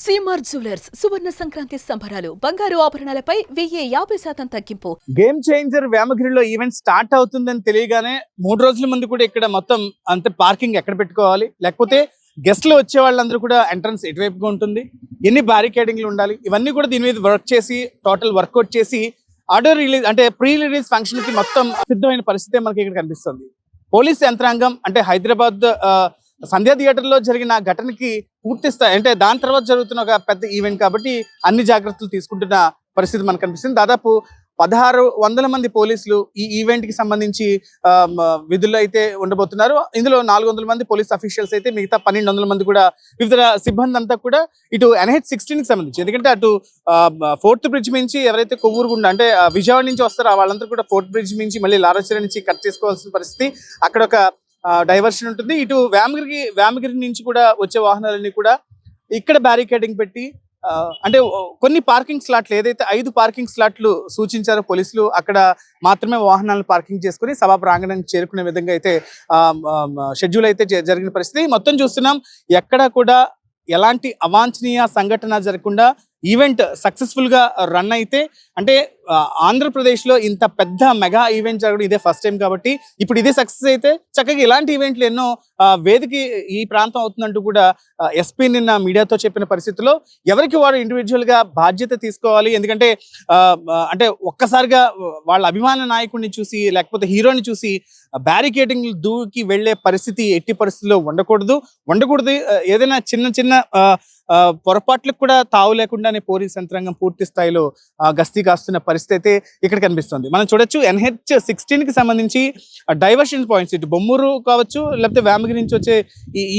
CMR jewellers సువర్ణ సంక్రాంతి సంబరాలు బంగారు ఆభరణాలపై 1050% తగ్గింపు. గేమ్ చేంజర్ వేమగిరిలో ఈవెంట్ స్టార్ట్ అవుతుందని తెలియగానే 3 రోజుల ముందు కూడా ఇక్కడ మొత్తం అంత పార్కింగ్ ఎక్కడ పెట్టుకోవాలి, లేకపోతే గెస్ట్లు వచ్చే వాళ్ళందరూ కూడా ఎంట్రన్స్ ఎటువైపుగా ఉంటుంది, ఎన్ని బ్యారికేడింగ్లు ఉండాలి, ఇవన్నీ కూడా దీని మీద వర్క్ చేసి టోటల్ వర్కౌట్ చేసి ఆర్డర్ రిలీజ్ అంటే ప్రీ రిలీజ్ ఫంక్షన్ కి మొత్తం సిద్ధమైన పరిస్థితి మనకి ఇక్కడ కనిపిస్తుంది. పోలీస్ యంత్రాంగం అంటే హైదరాబాద్ సంధ్యా థియేటర్ లో జరిగిన ఘటనకి పూర్తి స్థాయి అంటే దాని తర్వాత జరుగుతున్న ఒక పెద్ద ఈవెంట్ కాబట్టి అన్ని జాగ్రత్తలు తీసుకుంటున్న పరిస్థితి మనకు కనిపిస్తుంది. దాదాపు 1600 మంది పోలీసులు ఈ ఈవెంట్ కి సంబంధించి విధుల్లో అయితే ఉండబోతున్నారు. ఇందులో 400 మంది పోలీస్ అఫీషియల్స్ అయితే మిగతా 1200 మంది కూడా వివిధ సిబ్బంది అంతా కూడా ఇటు NH-16 కి సంబంధించి, ఎందుకంటే అటు 4th బ్రిడ్జ్ నుంచి ఎవరైతే కొవ్వూరుగుండా అంటే విజయవాడ నుంచి వస్తారో వాళ్ళందరూ కూడా 4th బ్రిడ్జ్ నుంచి మళ్ళీ లారాచీర నుంచి కట్ చేసుకోవాల్సిన పరిస్థితి, అక్కడ ఒక డైవర్షన్ ఉంటుంది. ఇటు వేమగిరి నుంచి కూడా వచ్చే వాహనాలన్నీ కూడా ఇక్కడ బ్యారికేడింగ్ పెట్టి అంటే కొన్ని పార్కింగ్ స్లాట్లు ఏదైతే 5 పార్కింగ్ స్లాట్లు సూచించారో పోలీసులు అక్కడ మాత్రమే వాహనాలను పార్కింగ్ చేసుకుని సభా ప్రాంగణానికి చేరుకునే విధంగా అయితే షెడ్యూల్ అయితే జరిగిన పరిస్థితి మొత్తం చూస్తున్నాం. ఎక్కడ కూడా ఎలాంటి అవాంఛనీయ సంఘటన జరగకుండా ఈవెంట్ సక్సెస్ఫుల్ గా రన్ అయితే, అంటే ఆంధ్రప్రదేశ్ లో ఇంత పెద్ద మెగా ఈవెంట్ జరగడం ఇదే ఫస్ట్ టైం కాబట్టి ఇప్పుడు ఇదే సక్సెస్ అయితే చక్కగా ఇలాంటి ఈవెంట్లు ఎన్నో వేదికి ఈ ప్రాంతం అవుతుందంటూ కూడా ఎస్పీ నిన్న మీడియాతో చెప్పిన పరిస్థితుల్లో ఎవరికి వారు ఇండివిజువల్ గా బాధ్యత తీసుకోవాలి. ఎందుకంటే అంటే ఒక్కసారిగా వాళ్ళ అభిమాన నాయకుడిని చూసి లేకపోతే హీరోని చూసి బ్యారికేడింగ్ దూకి వెళ్లే పరిస్థితి ఎట్టి పరిస్థితుల్లో ఉండకూడదు. ఏదైనా చిన్న పొరపాట్లకు కూడా తావు లేకుండానే పోలీస్ యంత్రాంగం పూర్తి స్థాయిలో గస్తీ కాస్తున్న పరిస్థితి అయితే ఇక్కడ కనిపిస్తుంది. మనం చూడొచ్చు NH-16 కి సంబంధించి డైవర్షన్ పాయింట్స్ ఇటు బొమ్మూరు కావచ్చు లేకపోతే వేమగిరి నుంచి వచ్చే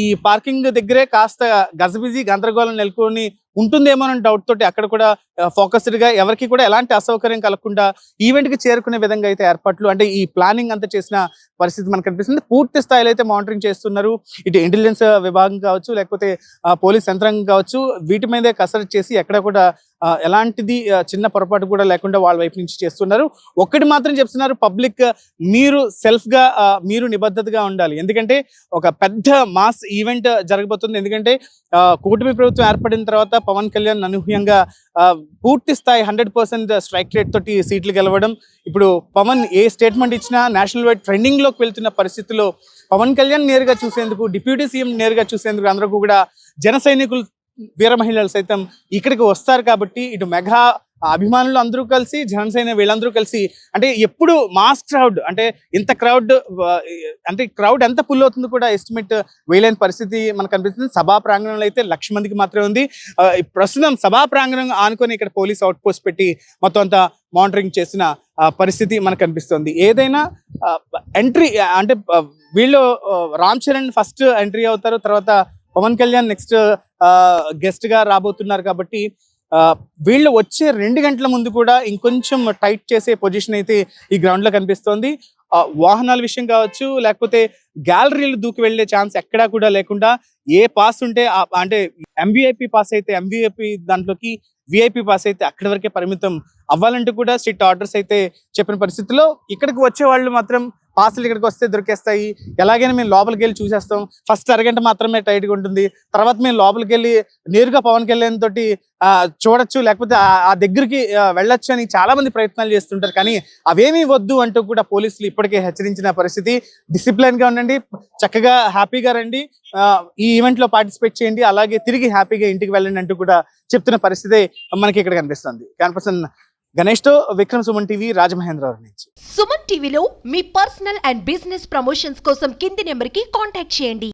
ఈ పార్కింగ్ దగ్గరే కాస్త గజబిజీ గందరగోళం నెలకొని ఉంటుందేమోనని డౌట్ తోటి అక్కడ కూడా ఫోకస్డ్ గా ఎవరికి కూడా ఎలాంటి అసౌకర్యం కలగకుండా ఈవెంట్ కి చేరుకునే విధంగా అయితే ఏర్పాట్లు అంటే ఈ ప్లానింగ్ అంతా చేసిన పరిస్థితి మనకు కనిపిస్తుంది. పూర్తి స్థాయిలో అయితే మానిటరింగ్ చేస్తున్నారు. ఇటు ఇంటెలిజెన్స్ విభాగం కావచ్చు లేకపోతే పోలీస్ యంత్రాంగం కావచ్చు, వీటి మీదే కసరత్తు చేసి ఎక్కడ కూడా ఎలాంటిది చిన్న పొరపాటు కూడా లేకుండా వాళ్ళ వైపు నుంచి చేస్తున్నారు. ఒక్కటి మాత్రం చెప్తున్నారు, పబ్లిక్ మీరు సెల్ఫ్ గా మీరు నిబద్ధతగా ఉండాలి. ఎందుకంటే ఒక పెద్ద మాస్ ఈవెంట్ జరగబోతుంది. ఎందుకంటే కూటమి ప్రభుత్వం ఏర్పడిన తర్వాత పవన్ కళ్యాణ్ అనూహ్యంగా పూర్తి స్థాయి 100% స్ట్రైక్ రేట్ తోటి సీట్లు గెలవడం, ఇప్పుడు పవన్ ఏ స్టేట్మెంట్ ఇచ్చినా నేషనల్ వైడ్ ట్రెండింగ్ లోకి వెళ్తున్న పరిస్థితుల్లో పవన్ కళ్యాణ్ నేరుగా చూసేందుకు, డిప్యూటీ సీఎం నేరుగా చూసేందుకు అందరూ కూడా జన సైనికులు వీర మహిళలు సైతం ఇక్కడికి వస్తారు. కాబట్టి ఇటు మెగా అభిమానులు అందరూ కలిసి జనసేన వీళ్ళందరూ కలిసి అంటే ఎప్పుడు మాస్ క్రౌడ్ అంటే ఇంత క్రౌడ్ అంటే క్రౌడ్ ఎంత ఫుల్ అవుతుందో కూడా ఎస్టిమేట్ వేయలేని పరిస్థితి మనకు కనిపిస్తుంది. సభా ప్రాంగణంలో అయితే 1,00,000 మందికి మాత్రమే ఉంది. ప్రస్తుతం సభా ప్రాంగణం ఆనుకొని ఇక్కడ పోలీస్ అవుట్ పోస్ట్ పెట్టి మొత్తం అంతా మానిటరింగ్ చేసిన పరిస్థితి మనకు కనిపిస్తుంది. ఏదైనా ఎంట్రీ అంటే వీళ్ళు రామ్ చరణ్ ఫస్ట్ ఎంట్రీ అవుతారు, తర్వాత పవన్ కళ్యాణ్ నెక్స్ట్ గెస్ట్ గా రాబోతున్నారు. కాబట్టి వీళ్ళు వచ్చే 2 గంటల ముందు కూడా ఇంకొంచెం టైట్ చేసే పొజిషన్ అయితే ఈ గ్రౌండ్ లో కనిపిస్తోంది. వాహనాల విషయం కావచ్చు లేకపోతే గ్యాలరీలు దూకి వెళ్లే ఛాన్స్ ఎక్కడా కూడా లేకుండా ఏ పాస్ ఉంటే అంటే MVIP పాస్ అయితే MVIP దాంట్లోకి, VIP పాస్ అయితే అక్కడి వరకే పరిమితం అవ్వాలంటూ కూడా స్ట్రిక్ట్ ఆర్డర్స్ అయితే చెప్పిన పరిస్థితుల్లో ఇక్కడికి వచ్చే వాళ్ళు మాత్రం పాసులు ఇక్కడికి వస్తే దొరికేస్తాయి, ఎలాగైనా మేము లోపలికి వెళ్ళి చూసేస్తాం, ఫస్ట్ అరగంట మాత్రమే టైట్గా ఉంటుంది, తర్వాత మేము లోపలికి వెళ్ళి నేరుగా పవన్ కళ్యాణ్ తోటి చూడొచ్చు లేకపోతే ఆ దగ్గరికి వెళ్ళొచ్చు అని చాలా మంది ప్రయత్నాలు చేస్తుంటారు. కానీ అవేమీ వద్దు అంటూ కూడా పోలీసులు ఇప్పటికే హెచ్చరించిన పరిస్థితి. డిసిప్లైన్ గా ఉండండి, చక్కగా హ్యాపీగా రండి, ఈ ఈవెంట్ లో పార్టిసిపేట్ చేయండి, అలాగే తిరిగి హ్యాపీగా ఇంటికి వెళ్ళండి అంటూ కూడా చెప్తున్న పరిస్థితి మనకి ఇక్కడ కనిపిస్తుంది. క్యాన్పర్సన్ గణేష్ తో విక్రమ్, సుమన్ టీవీ, రాజమహేంద్రవరం నుంచి. సుమన్ టీవీలో మీ పర్సనల్ అండ్ బిజినెస్ ప్రమోషన్స్ కోసం కింది నెంబర్ కి కాంటాక్ట్ చేయండి.